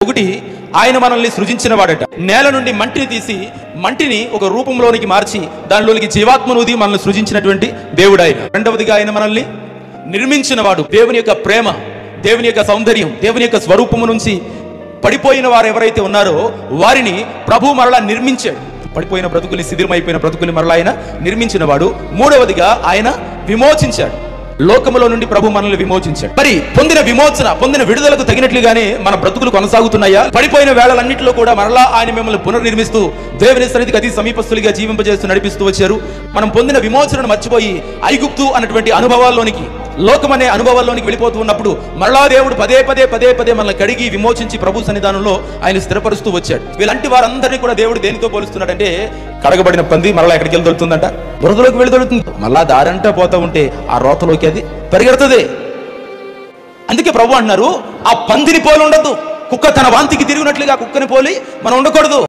ఒకటి, ఆయన మనల్ని సృజించిన వాడట. నేల నుండి మంటిని తీసి మంటిని ఒక రూపంలోనికి మార్చి దానిలోనికి జీవాత్మనుది మనల్ని సృజించినటువంటి దేవుడు ఆయన. రెండవదిగా ఆయన మనల్ని నిర్మించిన వాడు. దేవుని యొక్క ప్రేమ, దేవుని యొక్క సౌందర్యం, దేవుని యొక్క స్వరూపము నుంచి పడిపోయిన వారు ఎవరైతే ఉన్నారో వారిని ప్రభు మరలా నిర్మించాడు. పడిపోయిన బ్రతుకుని, శిథిలమైపోయిన బ్రతుకుని మరలా ఆయన నిర్మించిన వాడు. మూడవదిగా ఆయన విమోచించాడు. లోకములో నుండి ప్రభు మనల్ని విమోచించాడు. మరి పొందిన విమోచన, పొందిన విడుదలకు తగినట్లుగానే మన బ్రతుకులు కొనసాగుతున్నాయా? పడిపోయిన వేళలన్నింటిలో కూడా మరలా ఆయన మిమ్మల్ని పునర్నిర్మిస్తూ దేవుని సన్నిధికి అతి సమీపస్తులుగా జీవింపజేస్తూ నడిపిస్తూ వచ్చారు. మనం పొందిన విమోచనను మర్చిపోయి ఐగుప్తు అన్నటువంటి అనుభవాల్లోనికి, లోకం అనే అనుభవాల్లోనికి వెళ్ళిపోతూ ఉన్నప్పుడు మరలా దేవుడు పదే పదే మనల్ని కడిగి విమోచించి ప్రభు సన్నిధానంలో ఆయన స్థిరపరుస్తూ వచ్చాడు. వీళ్ళంటి వారందరినీ కూడా దేవుడు దేనితో పోలుస్తున్నాడంటే, కడగబడిన పంది మరలా ఎక్కడికి వెళ్ళి దొరుకుతుందంట? బురదలోకి వెళ్ళి దొరుకుతుంది. మళ్ళా దారంతా పోతా ఉంటే ఆ రోతలోకి అది పరిగెడుతుంది. అందుకే ప్రభు అంటున్నారు, ఆ పందిని పోలి ఉండద్దు. కుక్క తన వాంతికి తిరిగినట్లుగా కుక్కని పోలి మనం ఉండకూడదు.